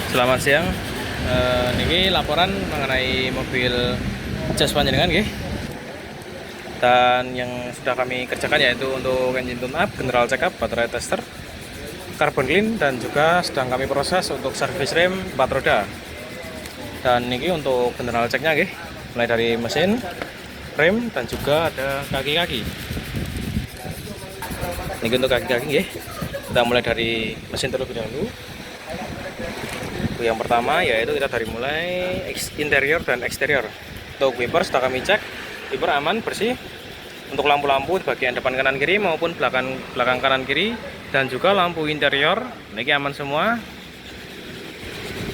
Selamat siang. Niki laporan mengenai mobil Jazz panjenengan nggih. Dan yang sudah kami kerjakan yaitu untuk engine tune up, general check up, baterai tester, carbon clean, dan juga sedang kami proses untuk servis rem 4 roda. Dan niki untuk general checknya nggih, mulai dari mesin, rem, dan juga ada kaki-kaki. Niki untuk kaki-kaki nggih. Kita mulai dari mesin terlebih dahulu. Yang pertama yaitu kita dari mulai interior dan eksterior. Untuk wiper sudah kami cek, wiper aman, bersih. Untuk lampu-lampu di bagian depan kanan kiri maupun belakang kanan kiri, dan juga lampu interior ini aman semua.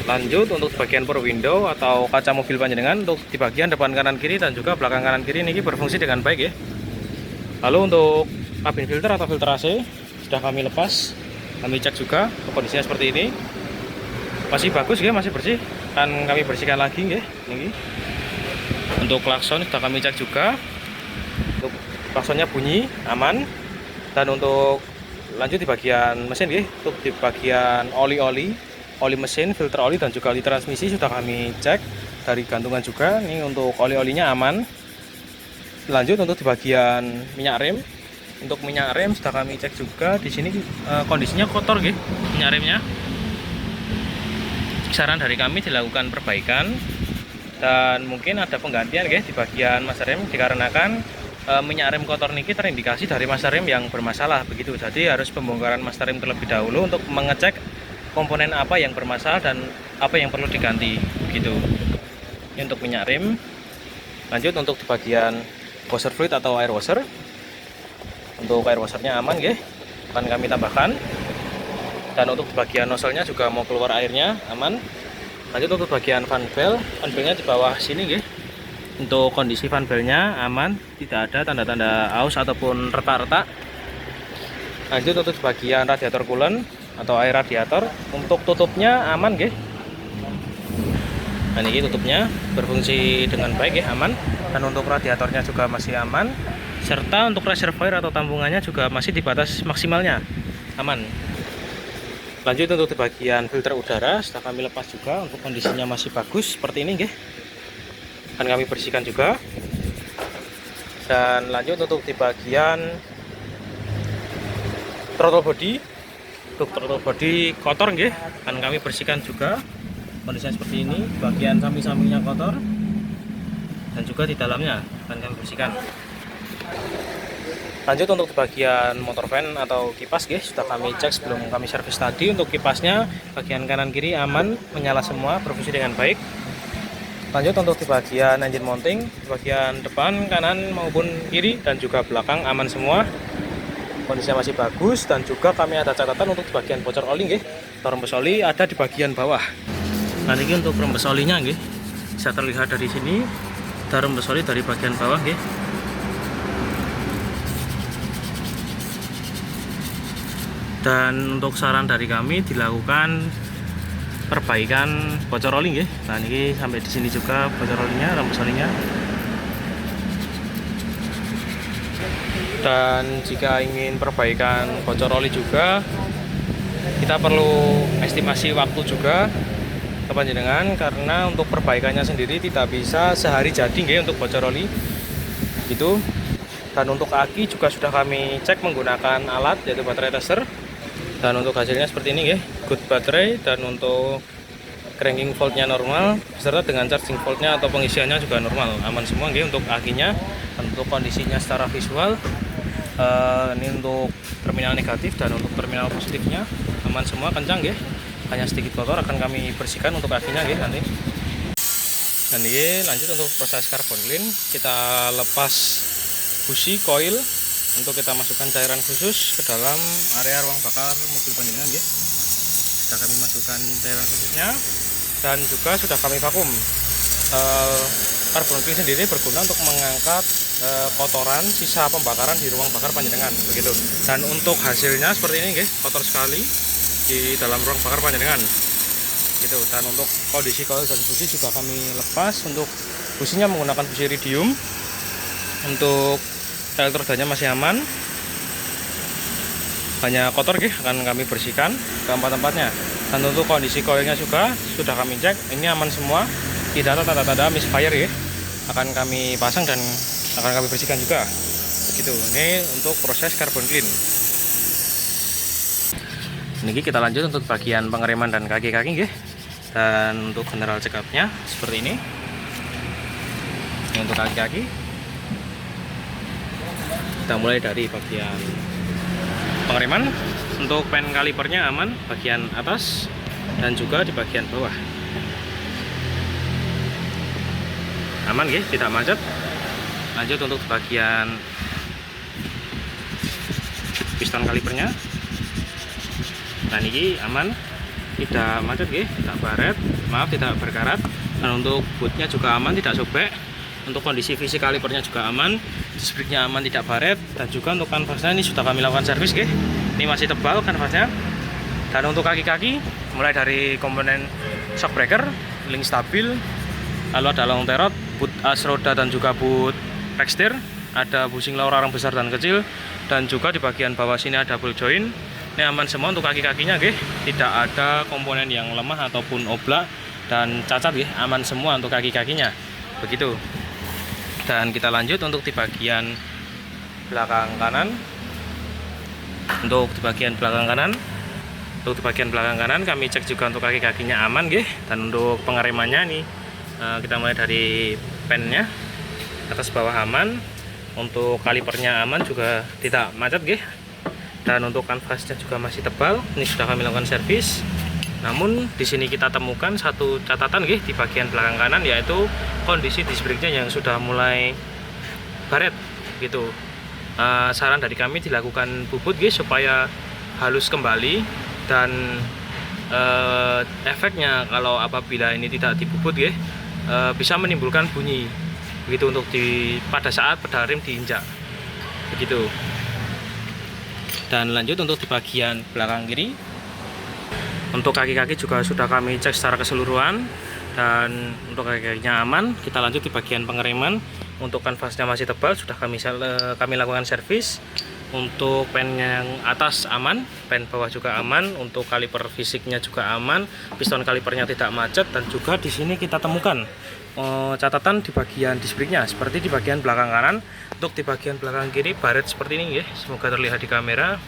Lanjut untuk bagian power window atau kaca mobil panjenengan, untuk di bagian depan kanan kiri dan juga belakang kanan kiri ini berfungsi dengan baik ya. Lalu untuk kabin filter atau filter AC sudah kami lepas, kami cek juga kondisinya seperti ini. Masih bagus ya, masih bersih. Kan kami bersihkan lagi ya. Ini. Untuk klakson sudah kami cek juga. Untuk klaksonnya bunyi aman. Dan untuk lanjut di bagian mesin ya. Untuk di bagian oli mesin, filter oli dan juga oli transmisi sudah kami cek dari gantungan juga. Ini untuk oli-olinya aman. Lanjut untuk di bagian minyak rem. Untuk minyak rem sudah kami cek juga. Di sini kondisinya kotor ya, minyak remnya. Saran dari kami dilakukan perbaikan dan mungkin ada penggantian guys di bagian master rem, dikarenakan minyak rem kotor niki terindikasi dari master rem yang bermasalah begitu. Jadi harus pembongkaran master rem terlebih dahulu untuk mengecek komponen apa yang bermasalah dan apa yang perlu diganti begitu. Ini untuk minyak rem. Lanjut untuk di bagian washer fluid atau air washer. Untuk air washernya aman guys, akan kami tambahkan. Dan untuk bagian nozzle-nya juga mau keluar airnya aman. Lanjut untuk bagian fan bell-nya di bawah sini nggih. Untuk kondisi fan bell-nya aman, tidak ada tanda-tanda aus ataupun retak-retak. Lanjut untuk bagian radiator coolant atau air radiator, untuk tutupnya aman nggih. Nah ini tutupnya berfungsi dengan baik ya, aman. Dan untuk radiatornya juga masih aman. Serta untuk reservoir atau tambungannya juga masih di batas maksimalnya, aman. Lanjut untuk di bagian filter udara sudah kami lepas juga, untuk kondisinya masih bagus seperti ini nggih. Akan kami bersihkan juga. Dan lanjut untuk di bagian throttle body. Untuk throttle body kotor nggih, akan kami bersihkan juga. Kondisinya seperti ini, bagian samping-sampingnya kotor dan juga di dalamnya akan kami bersihkan. Lanjut untuk bagian motor fan atau kipas guys, sudah kami cek sebelum kami servis tadi. Untuk kipasnya bagian kanan kiri aman, menyala semua, berfungsi dengan baik. Lanjut untuk di bagian engine mounting, di bagian depan, kanan maupun kiri dan juga belakang aman semua. Kondisinya masih bagus. Dan juga kami ada catatan untuk di bagian bocor oli guys. Rembes oli ada di bagian bawah. Nah ini untuk rembes olinya guys, bisa terlihat dari sini. Ada rembes oli dari bagian bawah guys. Dan untuk saran dari kami dilakukan perbaikan bocor oli nggih. Nah ini sampai di sini juga bocor olinya, rembes olinya. Dan jika ingin perbaikan bocor oli juga, kita perlu estimasi waktu juga ke panjenengan, karena untuk perbaikannya sendiri tidak bisa sehari jadi nggih untuk bocor oli gitu. Dan untuk aki juga sudah kami cek menggunakan alat yaitu baterai tester. Dan untuk hasilnya seperti ini ya, good baterai. Dan untuk cranking voltnya normal beserta dengan charging voltnya atau pengisiannya juga normal, aman semua ya untuk akinya. Dan untuk kondisinya secara visual ini untuk terminal negatif dan untuk terminal positifnya aman semua, kencang ya, hanya sedikit kotor akan kami bersihkan untuk akinya ya nanti. Dan ini lanjut untuk proses carbon clean, kita lepas busi coil untuk kita masukkan cairan khusus ke dalam area ruang bakar mobil panjenengan ya. Sudah kami masukkan cairan khususnya dan juga sudah kami vakum. Carbon clean sendiri berguna untuk mengangkat kotoran sisa pembakaran di ruang bakar panjenengan begitu. Dan untuk hasilnya seperti ini guys, kotor sekali di dalam ruang bakar panjenengan gitu. Dan untuk kondisi coil dan busi juga kami lepas. Untuk businya menggunakan busi iridium. Untuk elektrodanya masih aman, hanya kotor akan kami bersihkan ke tempat-tempatnya. Dan untuk kondisi koilnya juga sudah kami cek, ini aman semua, tidak ada tanda-tanda misfire ya. Akan kami pasang dan akan kami bersihkan juga. Begitu. Ini untuk proses carbon clean. Ini kita lanjut untuk bagian pengereman dan kaki-kaki nggih. Dan untuk general check up-nya seperti ini. Ini untuk kaki-kaki. Kita mulai dari bagian pengereman. Untuk pen kalipernya aman bagian atas dan juga di bagian bawah. Aman ya, tidak macet. Lanjut untuk bagian piston kalipernya. Nah ini aman, tidak macet ya, tidak baret, maaf tidak berkarat. Dan untuk bootnya juga aman, tidak sobek. Untuk kondisi fisik kalipernya juga aman, disc-brake-nya aman, tidak baret. Dan juga untuk kanvasnya ini sudah kami lakukan servis ya. Ini masih tebal kanvasnya. Dan untuk kaki-kaki mulai dari komponen shock breaker, link stabil, lalu ada long terot, boot as roda dan juga boot backsteer, ada bushing lower arm besar dan kecil, dan juga di bagian bawah sini ada double joint. Ini aman semua untuk kaki-kakinya nggih. Tidak ada komponen yang lemah ataupun oblak dan cacat nggih, aman semua untuk kaki-kakinya. Begitu. Dan kita lanjut untuk di bagian belakang kanan. Untuk di bagian belakang kanan, kami cek juga untuk kaki-kakinya aman nggih. Dan untuk pengeremannya nih kita mulai dari pennya, atas bawah aman. Untuk kalipernya aman, juga tidak macet nggih. Dan untuk kanvasnya juga masih tebal. Ini sudah kami lakukan servis. Namun di sini kita temukan satu catatan nggih di bagian belakang kanan, yaitu kondisi disc brake-nya yang sudah mulai baret gitu. Saran dari kami dilakukan bubut guys supaya halus kembali. Dan efeknya kalau apabila ini tidak dibubut guys, bisa menimbulkan bunyi begitu untuk pada saat pedal rem diinjak begitu. Dan lanjut untuk di bagian belakang kiri, untuk kaki-kaki juga sudah kami cek secara keseluruhan dan untuk kaki-kakinya aman. Kita lanjut di bagian pengereman. Untuk kanvasnya masih tebal, sudah kami lakukan servis. Untuk pen yang atas aman, pen bawah juga aman. Untuk kaliper fisiknya juga aman, piston kalipernya tidak macet. Dan juga di sini kita temukan catatan di bagian disc brake-nya seperti di bagian belakang kanan. Untuk di bagian belakang kiri baret seperti ini ya, semoga terlihat di kamera.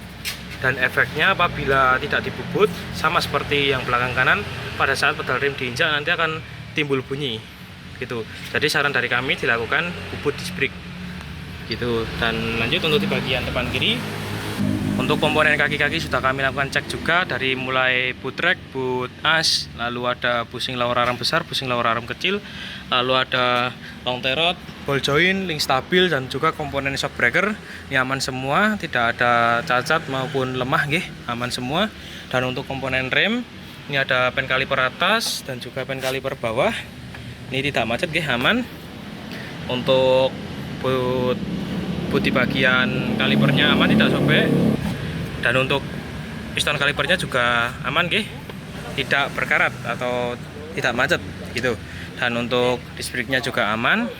Dan efeknya apabila tidak dibubut sama seperti yang belakang kanan, pada saat pedal rem diinjak nanti akan timbul bunyi gitu. Jadi saran dari kami dilakukan bubut disc brake gitu. Dan lanjut untuk di bagian depan kiri, untuk komponen kaki-kaki sudah kami lakukan cek juga, dari mulai boot rack, boot as, lalu ada bushing lower arm besar, bushing lower arm kecil, lalu ada long terot, ball joint, link stabil, dan juga komponen shock breaker. Ini aman semua, tidak ada cacat maupun lemah nggih, aman semua. Dan untuk komponen rem, ini ada pen kaliper atas dan juga pen kaliper bawah. Ini tidak macet nggih, aman. Untuk boot di bagian kalipernya aman, tidak sobek. Dan untuk piston kalipernya juga aman nggih, tidak berkarat atau tidak macet gitu. Dan untuk disc brake-nya juga aman.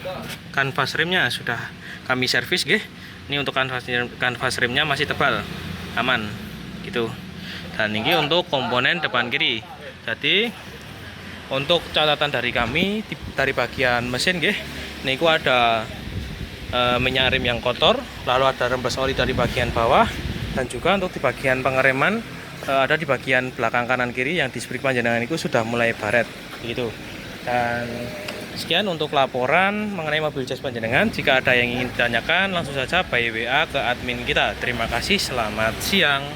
Kanvas remnya sudah kami servis nggih. Ini untuk kanvas remnya masih tebal, aman gitu. Dan ini untuk komponen depan kiri. Jadi untuk catatan dari kami dari bagian mesin nggih, niku ada minyak rem yang kotor, lalu ada rembes oli dari bagian bawah, dan juga untuk di bagian pengereman ada di bagian belakang kanan kiri yang disc brake panjenengan itu sudah mulai baret gitu. Dan sekian untuk laporan mengenai mobil Jazz panjenengan. Jika ada yang ingin ditanyakan, langsung saja by WA ke admin kita. Terima kasih, selamat siang.